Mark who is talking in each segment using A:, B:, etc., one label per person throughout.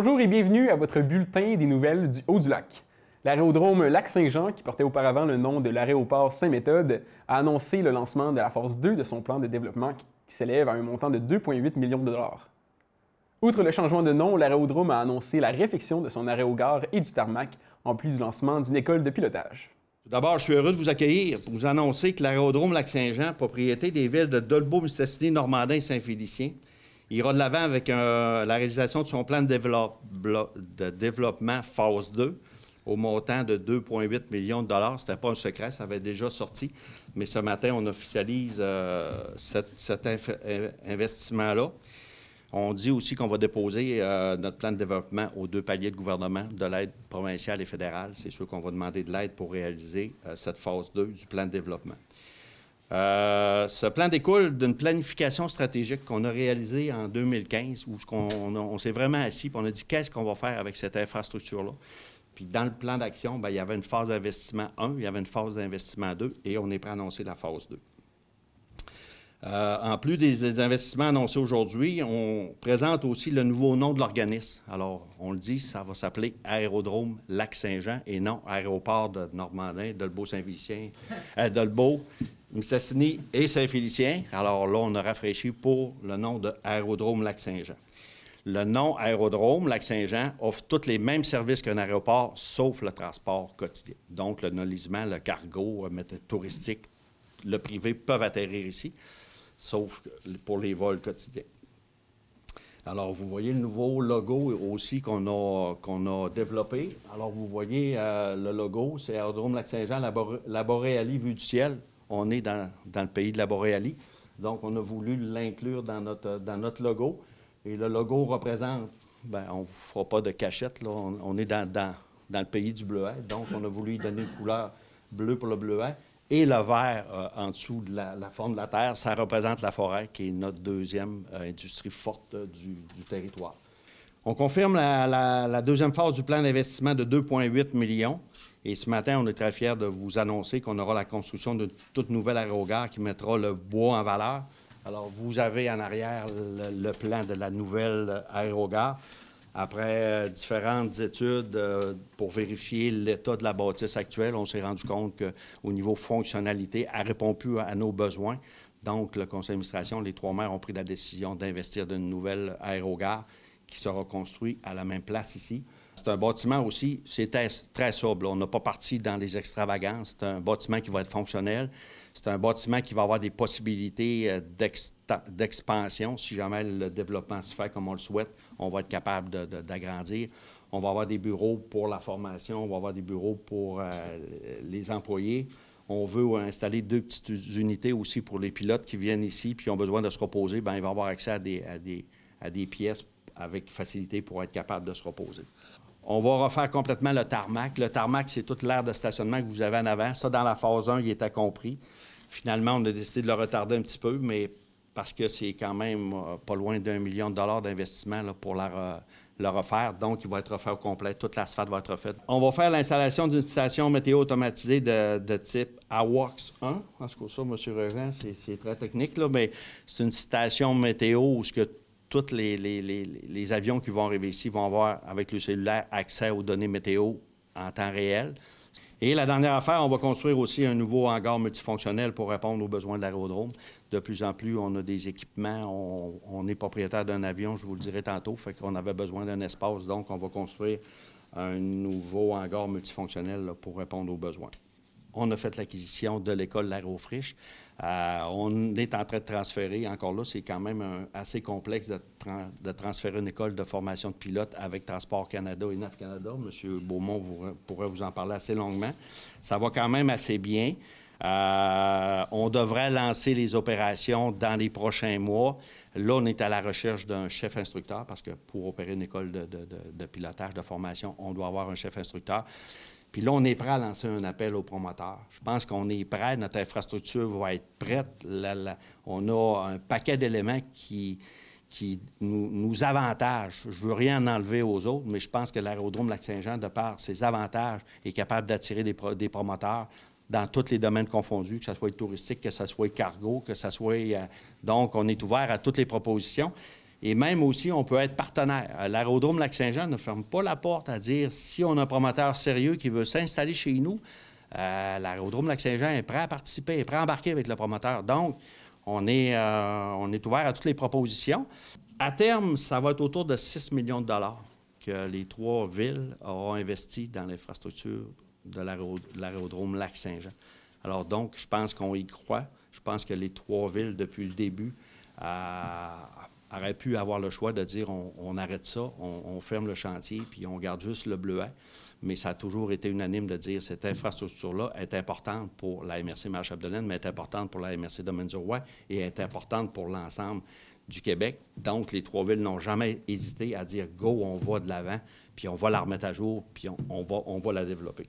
A: Bonjour et bienvenue à votre bulletin des nouvelles du Haut-du-Lac. L'aérodrome Lac-Saint-Jean, qui portait auparavant le nom de l'aéroport Saint-Méthode, a annoncé le lancement de la phase 2 de son plan de développement qui s'élève à un montant de 2,8 millions de dollars. Outre le changement de nom, l'aérodrome a annoncé la réfection de son aérogare et du tarmac, en plus du lancement d'une école de pilotage.
B: Tout d'abord, je suis heureux de vous accueillir pour vous annoncer que l'aérodrome Lac-Saint-Jean, propriété des villes de Dolbeau-Mistassini, Normandin et Saint-Félicien, ira de l'avant avec la réalisation de son plan de développement phase 2 au montant de 2,8 millions de dollars. Ce n'était pas un secret, ça avait déjà sorti. Mais ce matin, on officialise cet investissement-là. On dit aussi qu'on va déposer notre plan de développement aux deux paliers de gouvernement, de l'aide provinciale et fédérale. C'est sûr qu'on va demander de l'aide pour réaliser cette phase 2 du plan de développement. Ce plan découle d'une planification stratégique qu'on a réalisée en 2015, où on s'est vraiment assis et on a dit qu'est-ce qu'on va faire avec cette infrastructure-là. Puis dans le plan d'action, bien, il y avait une phase d'investissement 1, il y avait une phase d'investissement 2 et on est prêt à annoncer la phase 2. En plus des investissements annoncés aujourd'hui, on présente aussi le nouveau nom de l'organisme. Alors, on le dit, ça va s'appeler Aérodrome Lac-Saint-Jean et non Aéroport de Normandin, Dolbeau-Saint-Félicien, Dolbeau-Mistassini et Saint-Félicien. Alors là, on a rafraîchi pour le nom de Aérodrome Lac-Saint-Jean. Le nom Aérodrome Lac-Saint-Jean offre tous les mêmes services qu'un aéroport, sauf le transport quotidien. Donc, le nolisement, le cargo, touristique, le privé peuvent atterrir ici, sauf pour les vols quotidiens. Alors, vous voyez le nouveau logo aussi qu'on a développé. Alors, vous voyez le logo, c'est Aérodrome Lac-Saint-Jean, la Boréalie vue du ciel. On est dans le pays de la Boréalie. Donc, on a voulu l'inclure dans notre logo. Et le logo représente, bien, on ne vous fera pas de cachette, là. On est dans le pays du bleuet. Donc, on a voulu y donner une couleur bleue pour le bleuet. Et le vert en dessous de la forme de la terre, ça représente la forêt, qui est notre deuxième industrie forte du territoire. On confirme la deuxième phase du plan d'investissement de 2,8 millions. Et ce matin, on est très fiers de vous annoncer qu'on aura la construction d'une toute nouvelle aérogare qui mettra le bois en valeur. Alors, vous avez en arrière le plan de la nouvelle aérogare. Après différentes études pour vérifier l'état de la bâtisse actuelle, on s'est rendu compte qu'au niveau fonctionnalité, elle ne répond plus à nos besoins. Donc, le conseil d'administration, les trois maires ont pris la décision d'investir dans une nouvelle aérogare qui sera construite à la même place ici. C'est un bâtiment aussi, c'est très sobre. On n'a pas parti dans les extravagances. C'est un bâtiment qui va être fonctionnel. C'est un bâtiment qui va avoir des possibilités d'expansion. Si jamais le développement se fait comme on le souhaite, on va être capable d'agrandir. On va avoir des bureaux pour la formation, on va avoir des bureaux pour les employés. On veut installer 2 petites unités aussi pour les pilotes qui viennent ici puis qui ont besoin de se reposer. Bien, ils vont avoir accès à des pièces avec facilité pour être capable de se reposer. On va refaire complètement le tarmac. Le tarmac, c'est toute l'aire de stationnement que vous avez en avant. Ça, dans la phase 1, il était compris. Finalement, on a décidé de le retarder un petit peu, mais parce que c'est quand même pas loin d'1 million de dollars d'investissement pour le refaire. Donc, il va être refait au complet. Toute l'asphalte va être refaite. On va faire l'installation d'une station météo automatisée de type AWACS 1. En ce cas, ça, M. Regent, c'est très technique, là, mais c'est une station météo où tous les avions qui vont arriver ici vont avoir, avec le cellulaire, accès aux données météo en temps réel. Et la dernière affaire, on va construire aussi un nouveau hangar multifonctionnel pour répondre aux besoins de l'aérodrome. De plus en plus, on a des équipements. On est propriétaire d'un avion, je vous le dirai tantôt, fait qu'on avait besoin d'un espace. Donc, on va construire un nouveau hangar multifonctionnel là, pour répondre aux besoins. On a fait l'acquisition de l'école l'Aérofriche. On est en train de transférer, encore là, c'est quand même assez complexe de transférer une école de formation de pilote avec Transport Canada et NAV Canada. M. Beaumont pourrait vous en parler assez longuement. Ça va quand même assez bien. On devrait lancer les opérations dans les prochains mois. Là, on est à la recherche d'un chef instructeur parce que pour opérer une école de pilotage, de formation, on doit avoir un chef instructeur. Puis là, on est prêt à lancer un appel aux promoteurs. Je pense qu'on est prêt, notre infrastructure va être prête. On a un paquet d'éléments qui nous avantagent. Je ne veux rien enlever aux autres, mais je pense que l'aérodrome Lac-Saint-Jean, de par ses avantages, est capable d'attirer des promoteurs dans tous les domaines confondus, que ce soit touristique, que ce soit cargo, que ce soit... donc, on est ouvert à toutes les propositions. Et même aussi, on peut être partenaire. L'aérodrome Lac-Saint-Jean ne ferme pas la porte à dire si on a un promoteur sérieux qui veut s'installer chez nous, l'aérodrome Lac-Saint-Jean est prêt à participer, est prêt à embarquer avec le promoteur. Donc, on est ouvert à toutes les propositions. À terme, ça va être autour de 6 millions de dollars que les 3 villes auront investi dans l'infrastructure de l'aérodrome Lac-Saint-Jean. Alors donc, je pense qu'on y croit. Je pense que les 3 villes, depuis le début, auraient pu avoir le choix de dire on arrête ça, on ferme le chantier, puis on garde juste le bleuet. Mais ça a toujours été unanime de dire que cette infrastructure-là est importante pour la MRC Marche-Chapdelaine, mais est importante pour la MRC Domaine-du-Roi et est importante pour l'ensemble du Québec. Donc, les 3 villes n'ont jamais hésité à dire « go, on va de l'avant, puis on va la remettre à jour, puis on va la développer ».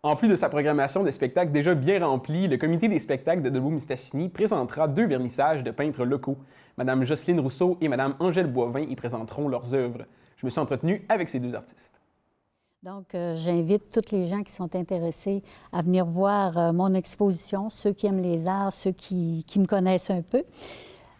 A: En plus de sa programmation de spectacles déjà bien remplie, le comité des spectacles de Debout-Mistassini présentera 2 vernissages de peintres locaux. Mme Jocelyne Rousseau et Mme Angèle Boivin y présenteront leurs œuvres. Je me suis entretenu avec ces 2 artistes.
C: Donc, j'invite tous les gens qui sont intéressés à venir voir mon exposition, ceux qui aiment les arts, ceux qui me connaissent un peu.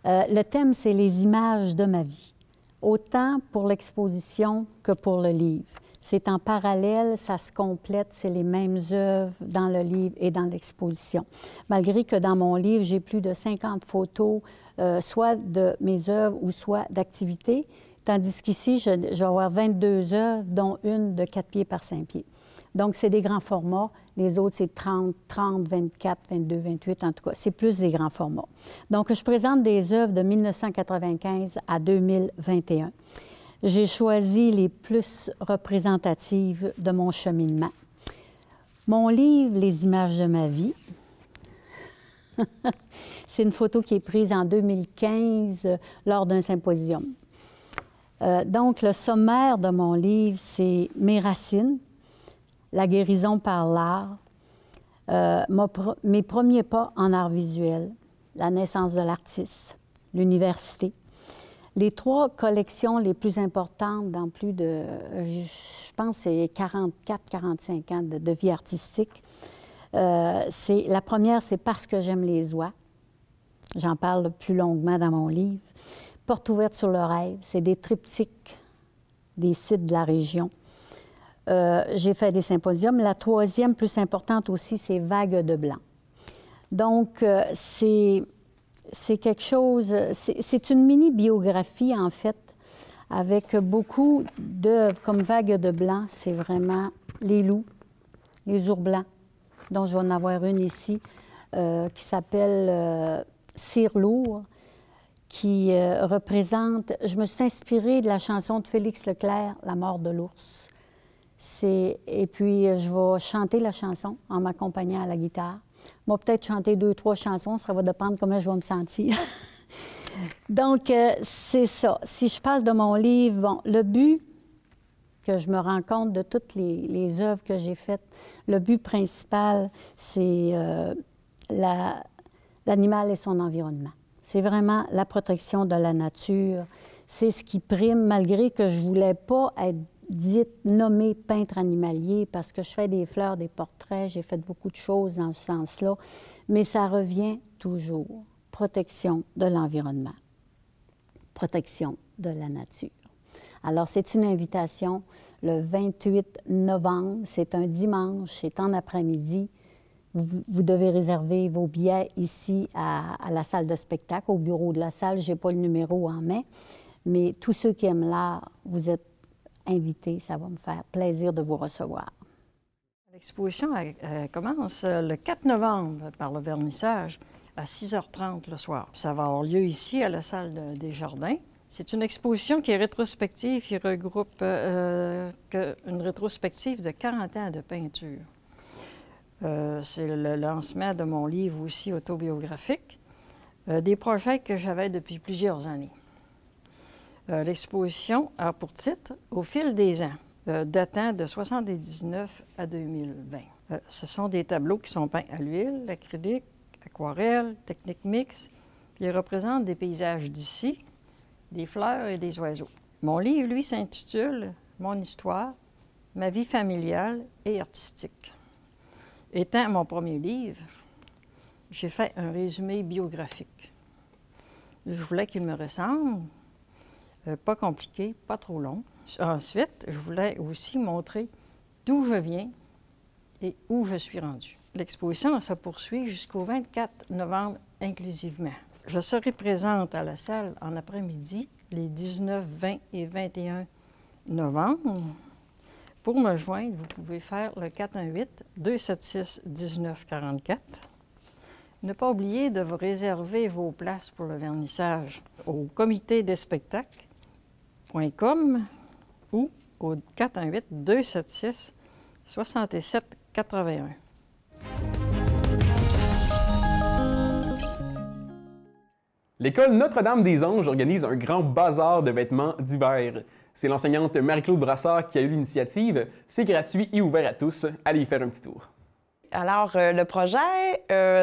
C: Le thème, c'est les images de ma vie, autant pour l'exposition que pour le livre. C'est en parallèle, ça se complète, c'est les mêmes œuvres dans le livre et dans l'exposition. Malgré que dans mon livre, j'ai plus de 50 photos, soit de mes œuvres ou soit d'activités, tandis qu'ici, je vais avoir 22 œuvres, dont une de 4 pieds par 5 pieds. Donc, c'est des grands formats. Les autres, c'est 30, 24, 22, 28, en tout cas. C'est plus des grands formats. Donc, je présente des œuvres de 1995 à 2021. J'ai choisi les plus représentatives de mon cheminement. Mon livre, Les images de ma vie, c'est une photo qui est prise en 2015 lors d'un symposium. Donc, le sommaire de mon livre, c'est mes racines, la guérison par l'art, mes premiers pas en art visuel, la naissance de l'artiste, l'université. Les 3 collections les plus importantes dans plus de, je pense, c'est 44-45 ans de vie artistique. La première, c'est Parce que j'aime les oies. J'en parle plus longuement dans mon livre. Porte ouverte sur le rêve, c'est des triptyques des sites de la région. J'ai fait des symposiums. La 3e, plus importante aussi, c'est Vagues de blanc. Donc, c'est quelque chose, c'est une mini-biographie, en fait, avec beaucoup d'œuvres comme Vagues de blanc. C'est vraiment les loups, les ours blancs, dont je vais en avoir une ici, qui s'appelle Cire lourd, qui représente... Je me suis inspirée de la chanson de Félix Leclerc, La mort de l'ours. Et puis, je vais chanter la chanson en m'accompagnant à la guitare. Moi, peut-être chanter 2 ou 3 chansons, ça va dépendre comment je vais me sentir. Donc, c'est ça. Si je parle de mon livre, bon, le but que je me rends compte de toutes les œuvres que j'ai faites, le but principal, c'est l'animal et son environnement. C'est vraiment la protection de la nature. C'est ce qui prime, malgré que je ne voulais pas être dite nommée peintre animalier parce que je fais des fleurs, des portraits, j'ai fait beaucoup de choses dans ce sens-là, mais ça revient toujours. Protection de l'environnement, protection de la nature. Alors, c'est une invitation le 28 novembre, c'est un dimanche, c'est en après-midi. Vous devez réserver vos billets ici à la salle de spectacle, au bureau de la salle. Je n'ai pas le numéro en main, mais tous ceux qui aiment l'art, vous êtes invités. Ça va me faire plaisir de vous recevoir.
D: L'exposition commence le 4 novembre par le vernissage à 6h30 le soir. Puis ça va avoir lieu ici à la salle des Jardins. C'est une exposition qui est rétrospective, qui regroupe une rétrospective de 40 ans de peinture. C'est le lancement de mon livre aussi autobiographique, des projets que j'avais depuis plusieurs années. L'exposition a pour titre « Au fil des ans », datant de 1979 à 2020. Ce sont des tableaux qui sont peints à l'huile, acrylique, aquarelle, technique mixte, puis ils représentent des paysages d'ici, des fleurs et des oiseaux. Mon livre, lui, s'intitule « Mon histoire, ma vie familiale et artistique ». Étant mon premier livre, j'ai fait un résumé biographique. Je voulais qu'il me ressemble, pas compliqué, pas trop long. Ensuite, je voulais aussi montrer d'où je viens et où je suis rendue. L'exposition se poursuit jusqu'au 24 novembre inclusivement. Je serai présente à la salle en après-midi, les 19, 20 et 21 novembre. Pour me joindre, vous pouvez faire le 418-276-1944. Ne pas oublier de vous réserver vos places pour le vernissage au comité des spectacles.com ou au 418-276-6781.
A: L'école Notre-Dame-des-Anges organise un grand bazar de vêtements d'hiver. C'est l'enseignante Marie-Claude Brassard qui a eu l'initiative. C'est gratuit et ouvert à tous. Allez y faire un petit tour.
E: Alors, le projet,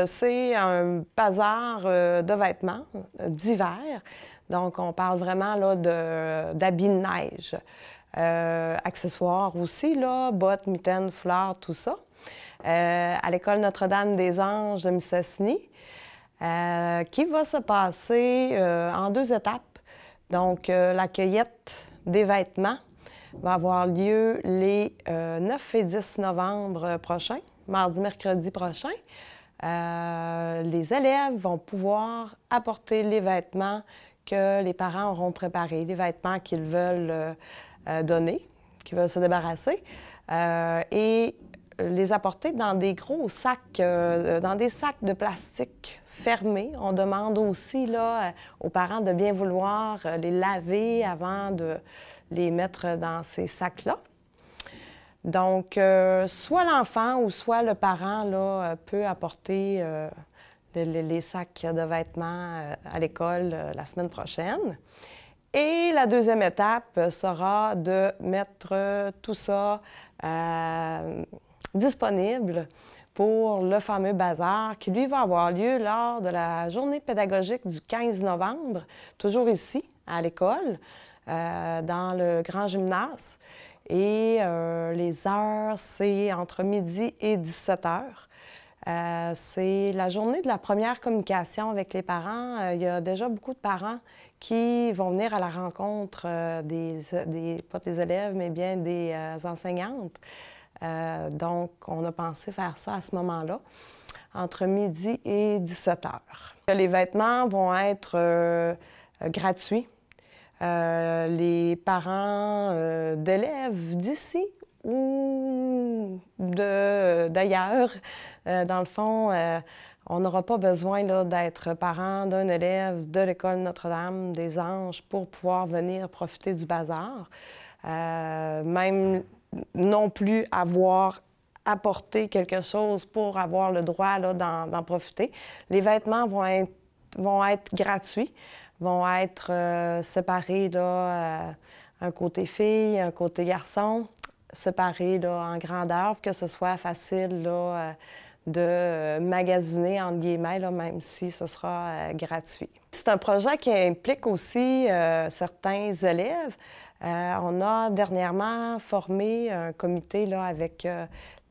E: c'est un bazar de vêtements d'hiver. Donc, on parle vraiment là, d'habits de neige. Accessoires aussi, là, bottes, mitaines, foulards, tout ça. À l'école Notre-Dame-des-Anges de Mistassini, qui va se passer en 2 étapes. Donc, la cueillette des vêtements va avoir lieu les 9 et 10 novembre prochains, mardi, mercredi prochain. Les élèves vont pouvoir apporter les vêtements que les parents auront préparés, les vêtements qu'ils veulent donner, qu'ils veulent se débarrasser, et les apporter dans des gros sacs, dans des sacs de plastique fermés. On demande aussi là, aux parents de bien vouloir les laver avant de les mettre dans ces sacs-là. Donc, soit l'enfant ou soit le parent là, peut apporter les sacs de vêtements à l'école la semaine prochaine. Et la deuxième étape sera de mettre tout ça disponible pour le fameux bazar qui, lui, va avoir lieu lors de la journée pédagogique du 15 novembre, toujours ici, à l'école, dans le grand gymnase. Et les heures, c'est entre midi et 17 heures. C'est la journée de la première communication avec les parents. Il y a déjà beaucoup de parents qui vont venir à la rencontre pas des élèves, mais bien des enseignantes. Donc, on a pensé faire ça à ce moment-là, entre midi et 17 heures. Les vêtements vont être gratuits. Les parents d'élèves d'ici ou d'ailleurs, dans le fond, on n'aura pas besoin d'être parent d'un élève de l'école Notre-Dame-des-Anges pour pouvoir venir profiter du bazar. Même non plus avoir apporté quelque chose pour avoir le droit d'en profiter. Les vêtements vont être gratuits, vont être séparés un côté fille, un côté garçon, séparés en grandeur, pour que ce soit facile de magasiner, entre guillemets, même si ce sera gratuit. C'est un projet qui implique aussi certains élèves. On a dernièrement formé un comité avec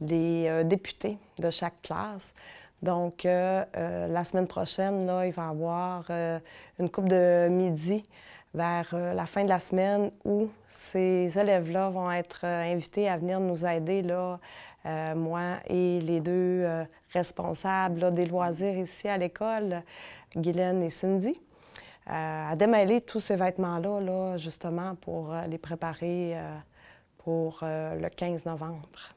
E: les députés de chaque classe. Donc, la semaine prochaine, il va y avoir une couple de midi vers la fin de la semaine où ces élèves-là vont être invités à venir nous aider, moi et les 2 responsables des loisirs ici à l'école, Guylaine et Cindy, à démêler tous ces vêtements-là, justement, pour les préparer pour le 15 novembre.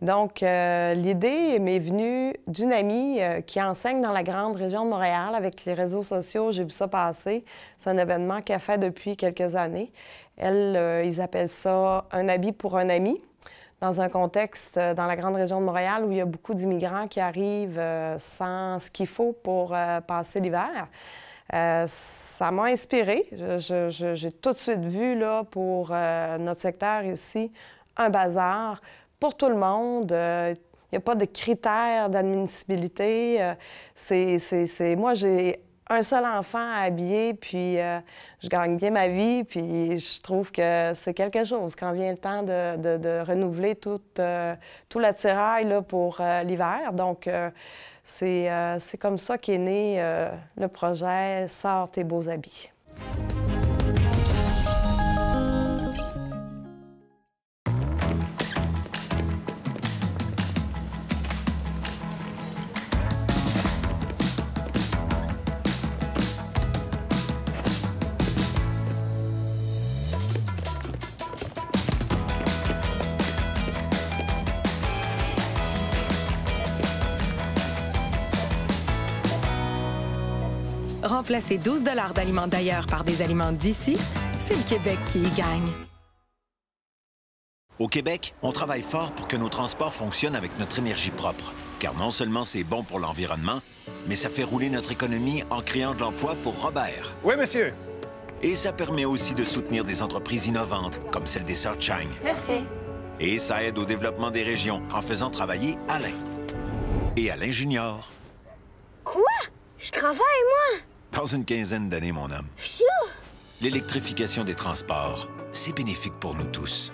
E: Donc, l'idée m'est venue d'une amie qui enseigne dans la grande région de Montréal avec les réseaux sociaux. J'ai vu ça passer. C'est un événement qu'elle fait depuis quelques années. Elle, ils appellent ça « un habit pour un ami », dans un contexte dans la grande région de Montréal où il y a beaucoup d'immigrants qui arrivent sans ce qu'il faut pour passer l'hiver. Ça m'a inspirée. J'ai tout de suite vu, pour notre secteur ici, un bazar pour tout le monde. Il n'y a pas de critères d'admissibilité. Moi, j'ai un seul enfant à habiller, puis je gagne bien ma vie, puis je trouve que c'est quelque chose quand vient le temps de renouveler tout l'attirail là, pour l'hiver. Donc, c'est comme ça qu'est né le projet « Sors tes beaux habits ».
F: Remplacer 12 $ d'aliments d'ailleurs par des aliments d'ici, c'est le Québec qui y gagne.
G: Au Québec, on travaille fort pour que nos transports fonctionnent avec notre énergie propre. Car non seulement c'est bon pour l'environnement, mais ça fait rouler notre économie en créant de l'emploi pour Robert.
H: Oui, monsieur.
G: Et ça permet aussi de soutenir des entreprises innovantes, comme celle des Sœurs Chang.
I: Merci.
G: Et ça aide au développement des régions en faisant travailler Alain. Et Alain Junior.
I: Quoi? Je travaille, moi?
G: Dans une quinzaine d'années, mon homme.
I: Pfiou!
G: L'électrification des transports, c'est bénéfique pour nous tous.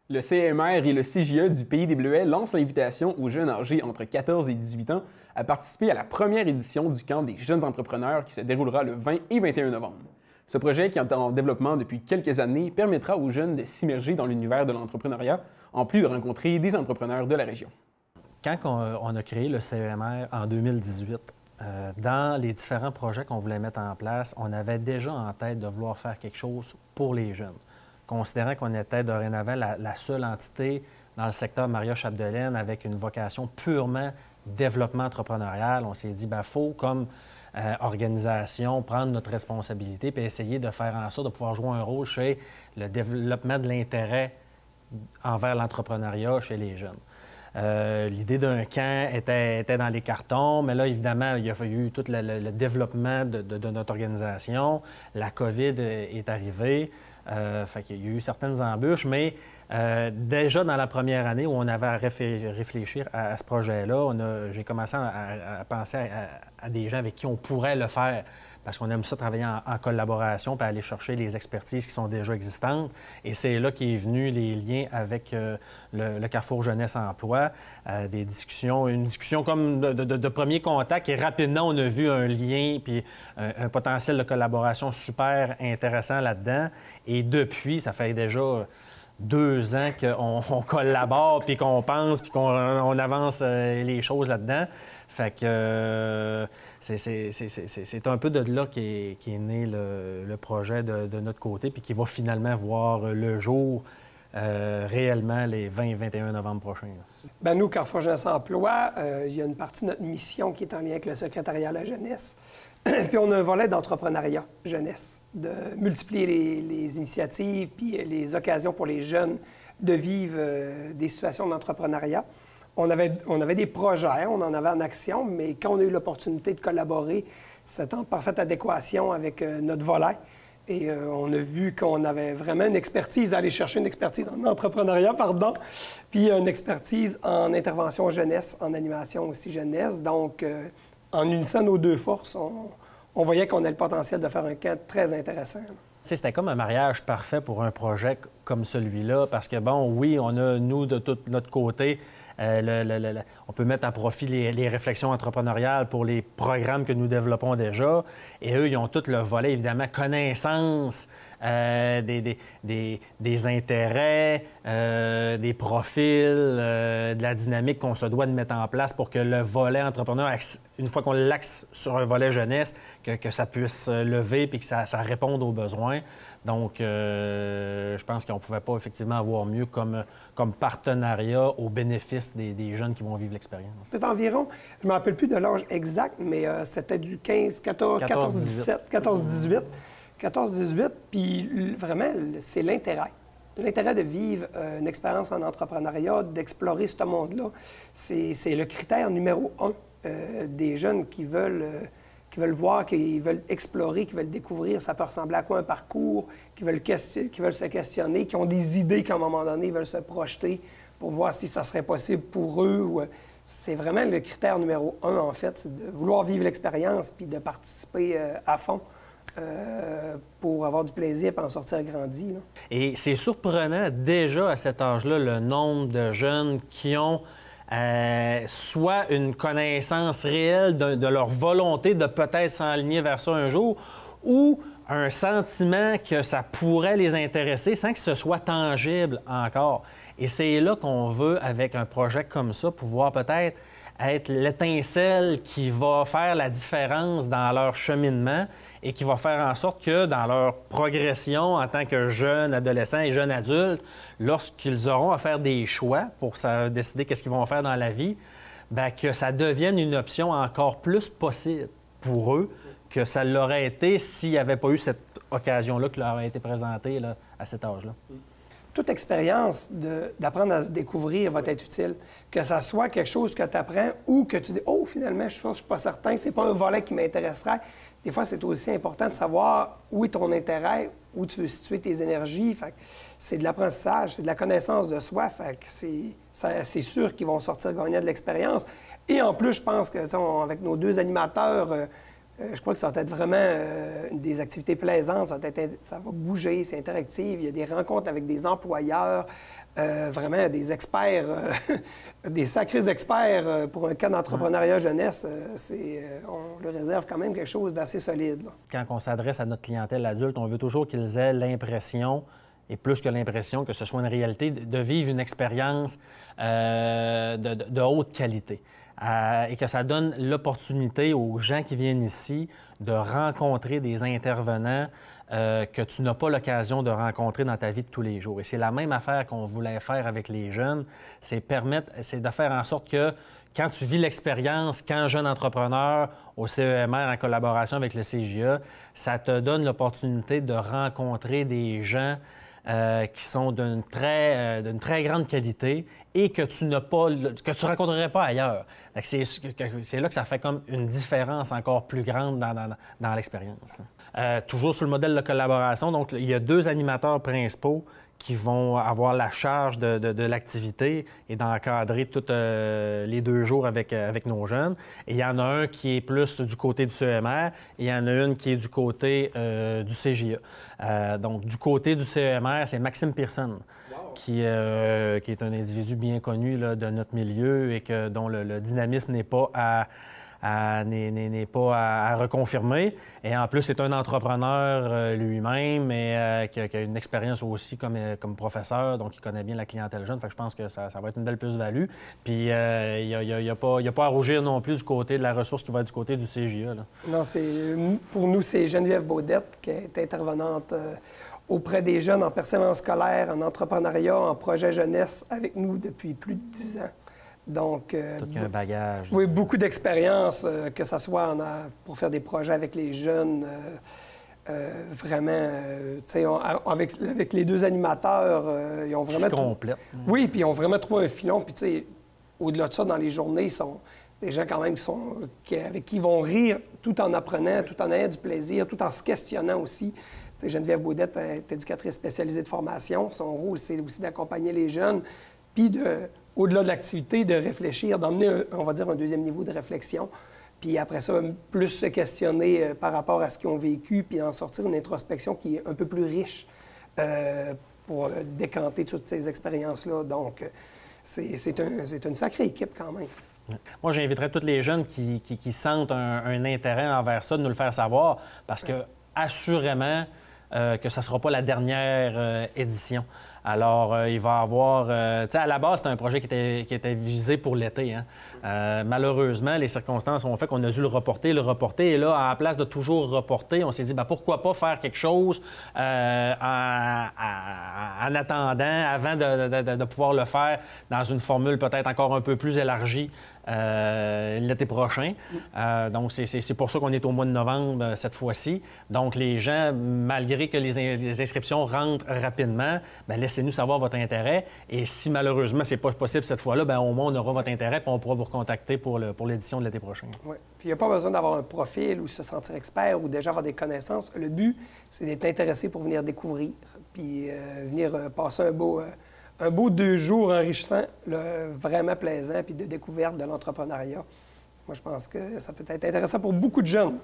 A: Le CMR et le CJE du Pays des Bleuets lancent l'invitation aux jeunes âgés entre 14 et 18 ans à participer à la première édition du camp des jeunes entrepreneurs qui se déroulera le 20 et 21 novembre. Ce projet, qui est en développement depuis quelques années, permettra aux jeunes de s'immerger dans l'univers de l'entrepreneuriat, en plus de rencontrer des entrepreneurs de la région.
J: Quand on a créé le CEMR en 2018, dans les différents projets qu'on voulait mettre en place, on avait déjà en tête de vouloir faire quelque chose pour les jeunes. Considérant qu'on était dorénavant la seule entité dans le secteur Maria-Chapdelaine avec une vocation purement développement entrepreneurial, on s'est dit, il faut, comme organisation, prendre notre responsabilité et essayer de faire en sorte de pouvoir jouer un rôle chez le développement de l'intérêt envers l'entrepreneuriat chez les jeunes. L'idée d'un camp était dans les cartons, mais là, évidemment, il y a eu tout le développement de notre organisation. La COVID est arrivée. Fait qu'il y a eu certaines embûches, mais déjà dans la première année où on avait à réfléchir à ce projet-là, j'ai commencé à penser à des gens avec qui on pourrait le faire, parce qu'on aime ça travailler en collaboration puis aller chercher les expertises qui sont déjà existantes. Et c'est là qu'est venu les liens avec le Carrefour Jeunesse Emploi, des discussions, une discussion comme de premier contact. Et rapidement, on a vu un lien puis un potentiel de collaboration super intéressant là-dedans. Et depuis, ça fait déjà 2 ans qu'on collabore puis qu'on pense puis qu'on avance les choses là-dedans. Fait que c'est un peu de là qu'est né le projet de notre côté puis qui va finalement voir le jour réellement les 20 et 21 novembre prochains.
K: Bien, nous, Carrefour Jeunesse Emploi, il y a une partie de notre mission qui est en lien avec le secrétariat à la jeunesse. Puis on a un volet d'entrepreneuriat jeunesse, de multiplier les initiatives puis les occasions pour les jeunes de vivre des situations d'entrepreneuriat. On avait des projets, on en avait en action, mais quand on a eu l'opportunité de collaborer, c'était en parfaite adéquation avec notre volet. Et on a vu qu'on avait vraiment une expertise, aller chercher une expertise en entrepreneuriat, puis une expertise en intervention jeunesse, en animation aussi jeunesse. Donc, en unissant nos deux forces, on voyait qu'on a le potentiel de faire un camp très intéressant.
J: C'était comme un mariage parfait pour un projet comme celui-là, parce que, bon, oui, on a, nous, de tout notre côté, on peut mettre à profit les réflexions entrepreneuriales pour les programmes que nous développons déjà. Et eux, ils ont tout le volet, évidemment, connaissance des intérêts, des profils, de la dynamique qu'on se doit de mettre en place pour que le volet entrepreneur, une fois qu'on l'axe sur un volet jeunesse, que ça puisse lever et que ça réponde aux besoins. Donc, je pense qu'on ne pouvait pas effectivement avoir mieux comme partenariat au bénéfice des jeunes qui vont vivre l'expérience.
K: C'est environ, je ne me rappelle plus de l'âge exact, mais c'était du 14-17, 14-18, 14-18, puis vraiment, c'est l'intérêt. L'intérêt de vivre une expérience en entrepreneuriat, d'explorer ce monde-là, c'est le critère numéro 1 des jeunes qui veulent voir, qui veulent explorer, qui veulent découvrir ça peut ressembler à quoi un parcours, qui veulent se questionner, qui ont des idées qu'à un moment donné, ils veulent se projeter pour voir si ça serait possible pour eux. C'est vraiment le critère numéro 1, en fait, c'est de vouloir vivre l'expérience puis de participer à fond. Pour avoir du plaisir et en sortir grandi. Là.
J: Et c'est surprenant déjà à cet âge-là le nombre de jeunes qui ont soit une connaissance réelle de leur volonté de peut-être s'enligner vers ça un jour, ou un sentiment que ça pourrait les intéresser sans que ce soit tangible encore. Et c'est là qu'on veut, avec un projet comme ça, pouvoir peut-être être l'étincelle qui va faire la différence dans leur cheminement et qui va faire en sorte que dans leur progression en tant que jeunes adolescents et jeunes adultes, lorsqu'ils auront à faire des choix pour décider qu'est-ce qu'ils vont faire dans la vie, bien, que ça devienne une option encore plus possible pour eux que ça l'aurait été s'il n'y avait pas eu cette occasion-là qui leur a été présentée là, à cet âge-là.
K: Toute expérience d'apprendre à se découvrir va être utile. Que ça soit quelque chose que tu apprends ou que tu dis « Oh, finalement, je ne suis pas certain, c'est pas un volet qui m'intéresserait ». Des fois, c'est aussi important de savoir où est ton intérêt, où tu veux situer tes énergies. Fait que c'est de l'apprentissage, c'est de la connaissance de soi. Fait que c'est sûr qu'ils vont sortir gagnants de l'expérience. Et en plus, je pense que avec nos 2 animateurs, je crois que ça va être vraiment des activités plaisantes, ça va bouger, c'est interactif, il y a des rencontres avec des employeurs, vraiment des experts, des sacrés experts pour un cas d'entrepreneuriat jeunesse. On leur réserve quand même quelque chose d'assez solide. Là.
J: Quand on s'adresse à notre clientèle adulte, on veut toujours qu'ils aient l'impression, et plus que l'impression, que ce soit une réalité, de vivre une expérience de haute qualité. Et que ça donne l'opportunité aux gens qui viennent ici de rencontrer des intervenants que tu n'as pas l'occasion de rencontrer dans ta vie de tous les jours. Et c'est la même affaire qu'on voulait faire avec les jeunes, c'est de faire en sorte que quand tu vis l'expérience, quand jeune entrepreneur au CEMR en collaboration avec le CJA, ça te donne l'opportunité de rencontrer des gens qui sont d'une très grande qualité et que tu rencontrerais pas ailleurs. C'est là que ça fait comme une différence encore plus grande dans l'expérience. Toujours sur le modèle de collaboration, donc il y a 2 animateurs principaux qui vont avoir la charge de l'activité et d'encadrer tous les 2 jours avec nos jeunes. Et il y en a un qui est plus du côté du CEMR et il y en a une qui est du côté du CJA. Donc, du côté du CEMR, c'est Maxime Pearson, qui est un individu bien connu là, de notre milieu et dont le dynamisme n'est pas à reconfirmer. Et en plus, c'est un entrepreneur lui-même et qui a une expérience aussi comme professeur, donc il connaît bien la clientèle jeune. Fait que je pense que ça va être une belle plus-value. Puis il n'y a pas à rougir non plus du côté de la ressource qui va être du côté du CJA. Là.
K: Non, pour nous, c'est Geneviève Baudette qui est intervenante auprès des jeunes en persévérance scolaire, en entrepreneuriat, en projet jeunesse avec nous depuis plus de 10 ans. Donc,
J: tout un bagage.
K: Oui, beaucoup d'expérience, que ce soit pour faire des projets avec les jeunes. Vraiment, avec les 2 animateurs, ils ont vraiment...
J: C'est complet.
K: Oui, puis ils ont vraiment trouvé un filon. Puis, tu sais, au-delà de ça, dans les journées, ils sont des gens quand même avec qui ils vont rire tout en apprenant, tout en ayant du plaisir, tout en se questionnant aussi. Tu sais, Geneviève Baudette est éducatrice spécialisée de formation. Son rôle, c'est aussi d'accompagner les jeunes, puis au-delà de l'activité, de réfléchir, d'emmener, on va dire, un 2e niveau de réflexion. Puis après ça, plus se questionner par rapport à ce qu'ils ont vécu, puis en sortir une introspection qui est un peu plus riche pour décanter toutes ces expériences-là. Donc, c'est une sacrée équipe quand même.
J: Moi, j'inviterais tous les jeunes qui sentent un intérêt envers ça de nous le faire savoir, parce que, assurément, que ça ne sera pas la dernière édition. Alors, il va y avoir... tu sais, à la base, c'était un projet qui était visé pour l'été. Hein? Malheureusement, les circonstances ont fait qu'on a dû le reporter. Et là, à la place de toujours reporter, on s'est dit, pourquoi pas faire quelque chose en attendant, avant de pouvoir le faire dans une formule peut-être encore un peu plus élargie l'été prochain. Donc, c'est pour ça qu'on est au mois de novembre cette fois-ci. Donc, les gens, malgré que les inscriptions rentrent rapidement, bien, laissez-nous savoir votre intérêt. Et si malheureusement, c'est pas possible cette fois-là, bien, au moins, on aura votre intérêt et on pourra vous recontacter pour l'édition de l'été prochain.
K: Oui. Puis il n'y a pas besoin d'avoir un profil ou se sentir expert ou déjà avoir des connaissances. Le but, c'est d'être intéressé pour venir découvrir, puis venir passer un beau 2 jours enrichissant, vraiment plaisant, puis de découverte de l'entrepreneuriat. Moi, je pense que ça peut être intéressant pour beaucoup de jeunes.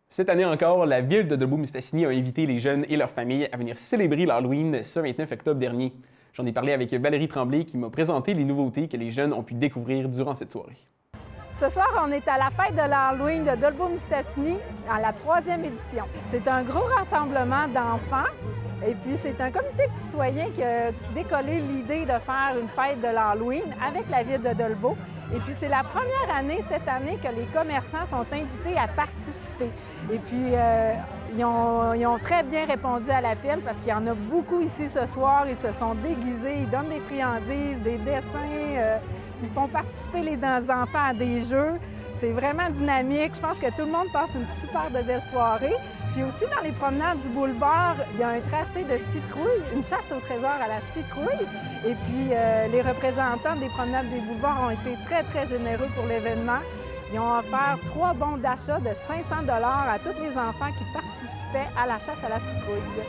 A: Cette année encore, la ville de Dolbeau-Mistassini a invité les jeunes et leurs familles à venir célébrer l'Halloween ce 29 octobre dernier. J'en ai parlé avec Valérie Tremblay qui m'a présenté les nouveautés que les jeunes ont pu découvrir durant cette soirée.
H: Ce soir, on est à la fête de l'Halloween de Dolbeau-Mistassini, à la 3e édition. C'est un gros rassemblement d'enfants et puis c'est un comité de citoyens qui a décollé l'idée de faire une fête de l'Halloween avec la ville de Dolbeau. Et puis c'est la première année, cette année, que les commerçants sont invités à participer. Et puis ils ont très bien répondu à l'appel parce qu'il y en a beaucoup ici ce soir. Ils se sont déguisés, ils donnent des friandises, des dessins. Ils font participer les enfants à des jeux. C'est vraiment dynamique. Je pense que tout le monde passe une super belle soirée. Puis aussi, dans les promenades du boulevard, il y a un tracé de citrouilles, une chasse au trésor à la citrouille. Et puis, les représentants des promenades des boulevards ont été très, très généreux pour l'événement. Ils ont offert 3 bons d'achat de 500 $ à tous les enfants qui participaient à la chasse à la citrouille.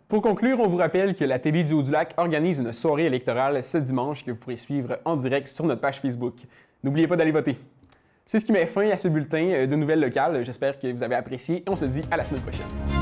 A: Pour conclure, on vous rappelle que la Télé du Haut-du-Lac organise une soirée électorale ce dimanche que vous pourrez suivre en direct sur notre page Facebook. N'oubliez pas d'aller voter. C'est ce qui met fin à ce bulletin de nouvelles locales. J'espère que vous avez apprécié et on se dit à la semaine prochaine.